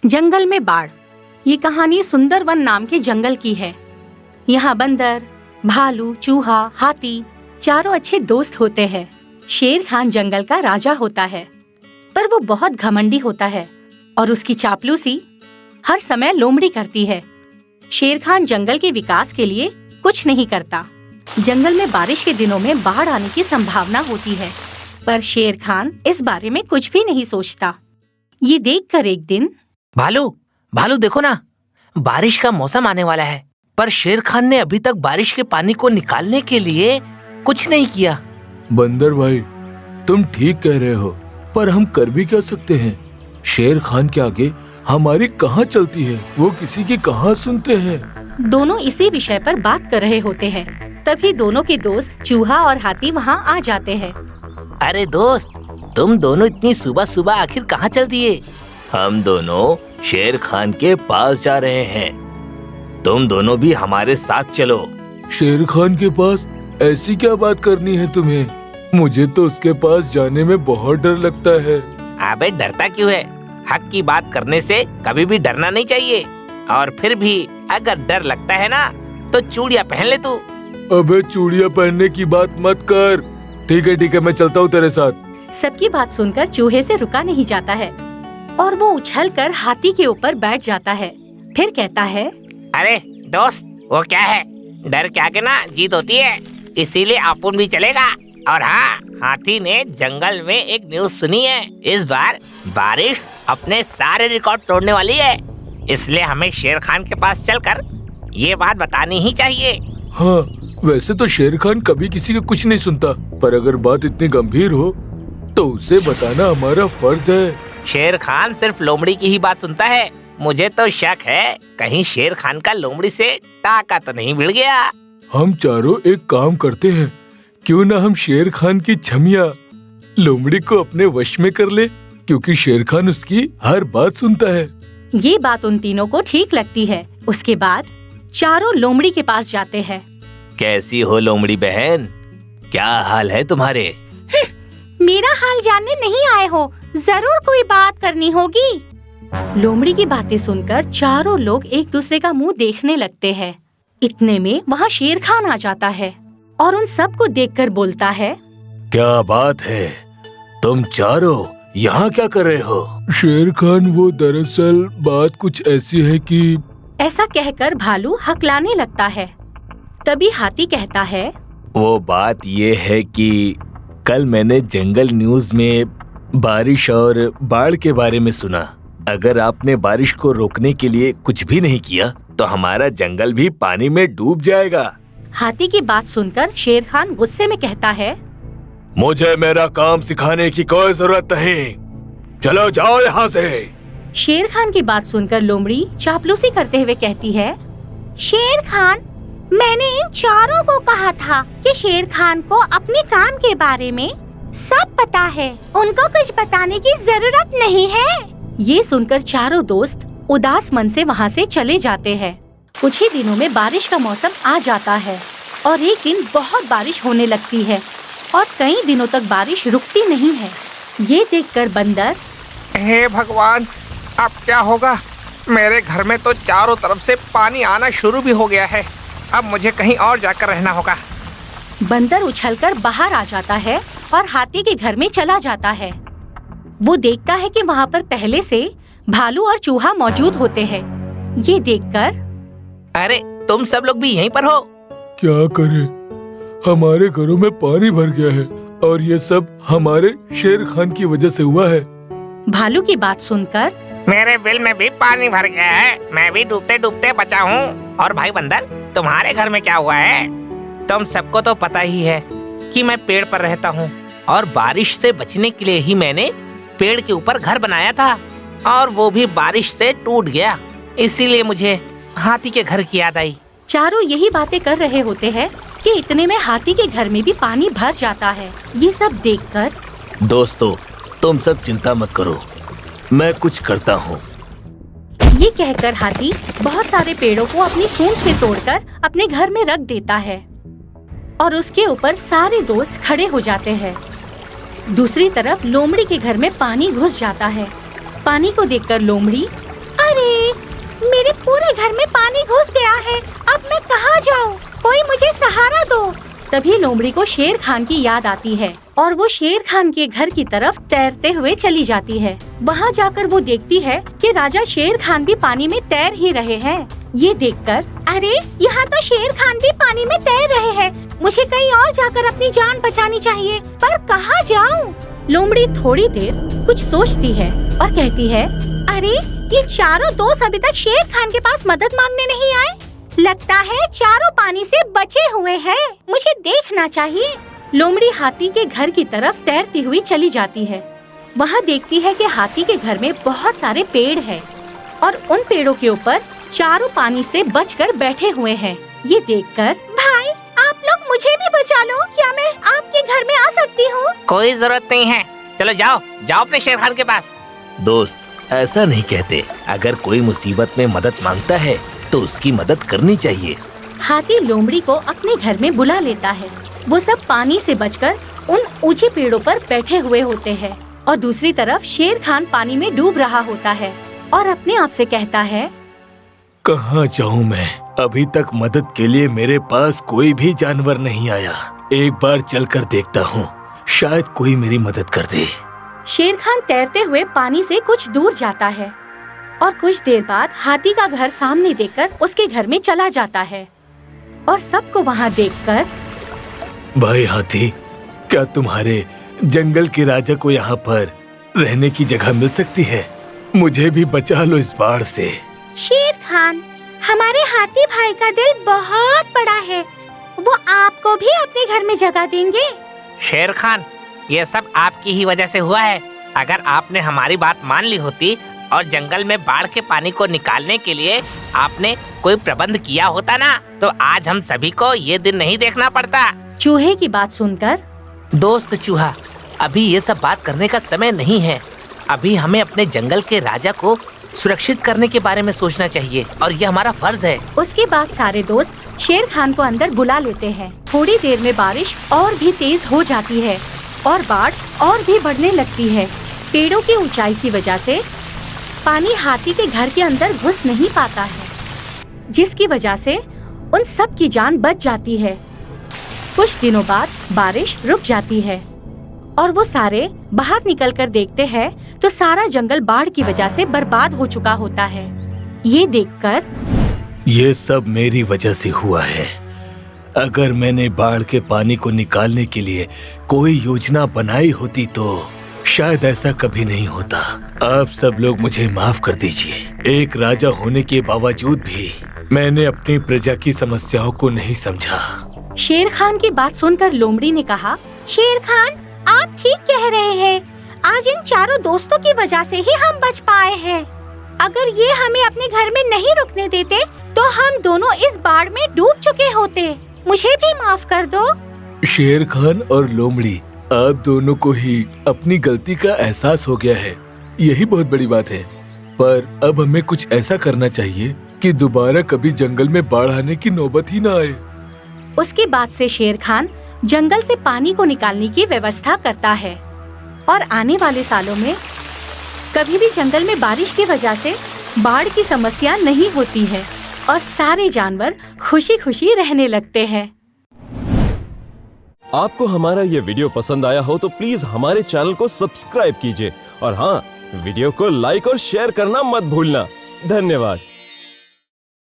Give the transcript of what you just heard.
जंगल में बाढ़। ये कहानी सुंदरवन नाम के जंगल की है। यहाँ बंदर, भालू, चूहा, हाथी चारों अच्छे दोस्त होते हैं। शेर खान जंगल का राजा होता है, पर वो बहुत घमंडी होता है और उसकी चापलूसी हर समय लोमड़ी करती है। शेर खान जंगल के विकास के लिए कुछ नहीं करता। जंगल में बारिश के दिनों में बाढ़ आने की संभावना होती है, पर शेर खान इस बारे में कुछ भी नहीं सोचता। ये देखकर एक दिन भालू देखो ना, बारिश का मौसम आने वाला है, पर शेर खान ने अभी तक बारिश के पानी को निकालने के लिए कुछ नहीं किया। बंदर भाई, तुम ठीक कह रहे हो, पर हम कर भी क्या सकते हैं? शेर खान के आगे हमारी कहाँ चलती है, वो किसी की कहाँ सुनते हैं। दोनों इसी विषय पर बात कर रहे होते हैं। तभी दोनों के दोस्त चूहा और हाथी वहाँ आ जाते हैं। अरे दोस्त, तुम दोनों इतनी सुबह सुबह आखिर कहाँ चल दिए? हम दोनों शेर खान के पास जा रहे हैं, तुम दोनों भी हमारे साथ चलो। शेर खान के पास ऐसी क्या बात करनी है तुम्हें? मुझे तो उसके पास जाने में बहुत डर लगता है। अबे डरता क्यों है? हक की बात करने से कभी भी डरना नहीं चाहिए। और फिर भी अगर डर लगता है ना, तो चूड़ियाँ पहन ले तू। अबे चूड़ियाँ पहनने की बात मत कर। ठीक है, मैं चलता हूँ तेरे साथ। सबकी बात सुनकर चूहे से रुका नहीं जाता है और वो उछलकर हाथी के ऊपर बैठ जाता है। फिर कहता है, अरे दोस्त, वो क्या है, डर के आगे ना जीत होती है, इसीलिए अपन भी चलेगा। और हाँ, हाथी ने जंगल में एक न्यूज़ सुनी है। इस बार बारिश अपने सारे रिकॉर्ड तोड़ने वाली है, इसलिए हमें शेर खान के पास चलकर ये बात बतानी ही चाहिए। हाँ, वैसे तो शेर खान कभी किसी का कुछ नहीं सुनता, पर अगर बात इतनी गंभीर हो तो उसे बताना हमारा फर्ज है। शेर खान सिर्फ लोमड़ी की ही बात सुनता है। मुझे तो शक है कहीं शेर खान का लोमड़ी से टाका तो नहीं भिड़ गया। हम चारों एक काम करते हैं, क्यों ना हम शेर खान की छमिया लोमड़ी को अपने वश में कर ले, क्योंकि शेर खान उसकी हर बात सुनता है। ये बात उन तीनों को ठीक लगती है। उसके बाद चारों लोमड़ी के पास जाते हैं। कैसी हो लोमड़ी बहन, क्या हाल है तुम्हारे? मेरा हाल जानने नहीं आए हो, जरूर कोई बात करनी होगी। लोमड़ी की बातें सुनकर चारों लोग एक दूसरे का मुंह देखने लगते हैं। इतने में वहाँ शेर खान आ जाता है और उन सबको देखकर बोलता है, क्या बात है, तुम चारों यहाँ क्या कर रहे हो? शेर खान, वो दरअसल बात कुछ ऐसी है कि... ऐसा कहकर भालू हकलाने लगता है। तभी हाथी कहता है, वो बात ये है कि कल मैंने जंगल न्यूज़ में बारिश और बाढ़ के बारे में सुना। अगर आपने बारिश को रोकने के लिए कुछ भी नहीं किया तो हमारा जंगल भी पानी में डूब जाएगा। हाथी की बात सुनकर शेर खान गुस्से में कहता है, मुझे मेरा काम सिखाने की कोई जरूरत नहीं, चलो जाओ यहाँ से। शेर खान की बात सुनकर लोमड़ी चापलूसी करते हुए कहती है, शेर खान, मैंने इन चारों को कहा था कि शेर खान को अपने काम के बारे में सब पता है, उनको कुछ बताने की जरूरत नहीं है। ये सुनकर चारों दोस्त उदास मन से वहाँ से चले जाते हैं। कुछ ही दिनों में बारिश का मौसम आ जाता है और एक दिन बहुत बारिश होने लगती है और कई दिनों तक बारिश रुकती नहीं है। ये देखकर बंदर, हे भगवान, अब क्या होगा? मेरे घर में तो चारों तरफ से पानी आना शुरू भी हो गया है, अब मुझे कहीं और जाकर रहना होगा। बंदर उछलकर बाहर आ जाता है और हाथी के घर में चला जाता है। वो देखता है कि वहाँ पर पहले से भालू और चूहा मौजूद होते हैं। ये देखकर, अरे तुम सब लोग भी यहीं पर हो? क्या करें, हमारे घरों में पानी भर गया है और ये सब हमारे शेर खान की वजह से हुआ है। भालू की बात सुनकर, मेरे बिल में भी पानी भर गया है, मैं भी डूबते डूबते बचा हूँ। और भाई बंदर, तुम्हारे घर में क्या हुआ है? तुम सबको तो पता ही है कि मैं पेड़ पर रहता हूँ और बारिश से बचने के लिए ही मैंने पेड़ के ऊपर घर बनाया था, और वो भी बारिश से टूट गया, इसीलिए मुझे हाथी के घर की याद आई। चारों यही बातें कर रहे होते हैं कि इतने में हाथी के घर में भी पानी भर जाता है। ये सब देखकर, दोस्तों, तुम सब चिंता मत करो, मैं कुछ करता हूँ। ये कहकर हाथी बहुत सारे पेड़ों को अपनी सूंड से तोड़कर अपने घर में रख देता है और उसके ऊपर सारे दोस्त खड़े हो जाते हैं। दूसरी तरफ लोमड़ी के घर में पानी घुस जाता है। पानी को देखकर लोमड़ी अरे, मेरे पूरे घर में पानी घुस गया है। अब मैं कहाँ जाऊँ? कोई मुझे सहारा दो। तभी लोमड़ी को शेर खान की याद आती है और वो शेर खान के घर की तरफ तैरते हुए चली जाती है। वहाँ जाकर वो देखती है कि राजा शेर खान भी पानी में तैर ही रहे हैं। ये देखकर, अरे यहाँ तो शेर खान भी पानी में तैर रहे हैं। मुझे कहीं और जाकर अपनी जान बचानी चाहिए, पर कहाँ जाऊँ? लोमड़ी थोड़ी देर कुछ सोचती है और कहती है, अरे ये चारों दोस्त अभी तक शेर खान के पास मदद मांगने नहीं आए। लगता है चारों पानी से बचे हुए हैं। मुझे देखना चाहिए। लोमड़ी हाथी के घर की तरफ तैरती हुई चली जाती है। वहाँ देखती है कि हाथी के घर में बहुत सारे पेड़ हैं और उन पेड़ों के ऊपर चारों पानी से बचकर बैठे हुए हैं। ये देखकर, भाई आप लोग मुझे भी बचा लो। क्या मैं आपके घर में आ सकती हूँ? कोई जरूरत नहीं है, चलो जाओ जाओ अपने शेर खान के पास। दोस्त, ऐसा नहीं कहते। अगर कोई मुसीबत में मदद मांगता है तो उसकी मदद करनी चाहिए। हाथी लोमड़ी को अपने घर में बुला लेता है। वो सब पानी से बचकर उन ऊंचे पेड़ों पर बैठे हुए होते हैं और दूसरी तरफ शेर खान पानी में डूब रहा होता है और अपने आप से कहता है, कहाँ जाऊँ मैं? अभी तक मदद के लिए मेरे पास कोई भी जानवर नहीं आया। एक बार चलकर देखता हूँ, शायद कोई मेरी मदद कर दे। शेर खान तैरते हुए पानी से कुछ दूर जाता है और कुछ देर बाद हाथी का घर सामने देखकर उसके घर में चला जाता है और सबको वहाँ देखकर, भाई हाथी, क्या तुम्हारे जंगल के राजा को यहाँ पर रहने की जगह मिल सकती है? मुझे भी बचा लो इस बाढ़ से। शेर खान, हमारे हाथी भाई का दिल बहुत बड़ा है। वो आपको भी अपने घर में जगह देंगे। शेर खान, ये सब आपकी ही वजह से हुआ है। अगर आपने हमारी बात मान ली होती और जंगल में बाढ़ के पानी को निकालने के लिए आपने कोई प्रबंध किया होता ना, तो आज हम सभी को ये दिन नहीं देखना पड़ता। चूहे की बात सुनकर, दोस्त चूहा, अभी ये सब बात करने का समय नहीं है। अभी हमें अपने जंगल के राजा को सुरक्षित करने के बारे में सोचना चाहिए और ये हमारा फर्ज है। उसके बाद सारे दोस्त शेर खान को अंदर बुला लेते हैं। थोड़ी देर में बारिश और भी तेज हो जाती है और बाढ़ और भी बढ़ने लगती है। पेड़ों की ऊंचाई की वजह से पानी हाथी के घर के अंदर घुस नहीं पाता है, जिसकी वजह से उन सब की जान बच जाती है। कुछ दिनों बाद बारिश रुक जाती है और वो सारे बाहर निकलकर देखते हैं तो सारा जंगल बाढ़ की वजह से बर्बाद हो चुका होता है। ये देखकर, ये सब मेरी वजह से हुआ है। अगर मैंने बाढ़ के पानी को निकालने के लिए कोई योजना बनाई होती तो शायद ऐसा कभी नहीं होता। आप सब लोग मुझे माफ कर दीजिए। एक राजा होने के बावजूद भी मैंने अपनी प्रजा की समस्याओं को नहीं समझा। शेर खान की बात सुनकर लोमड़ी ने कहा, शेर खान, आप ठीक कह रहे हैं। आज इन चारों दोस्तों की वजह से ही हम बच पाए हैं। अगर ये हमें अपने घर में नहीं रुकने देते तो हम दोनों इस बाढ़ में डूब चुके होते। मुझे भी माफ कर दो। शेर खान और लोमड़ी, आप दोनों को ही अपनी गलती का एहसास हो गया है, यही बहुत बड़ी बात है। पर अब हमें कुछ ऐसा करना चाहिए कि दोबारा कभी जंगल में बाढ़ आने की नौबत ही ना आए। उसके बाद से शेर खान जंगल से पानी को निकालने की व्यवस्था करता है और आने वाले सालों में कभी भी जंगल में बारिश की वजह से बाढ़ की समस्या नहीं होती है और सारे जानवर खुशी खुशी रहने लगते हैं। आपको हमारा ये वीडियो पसंद आया हो तो प्लीज हमारे चैनल को सब्सक्राइब कीजिए और हाँ, वीडियो को लाइक और शेयर करना मत भूलना। धन्यवाद।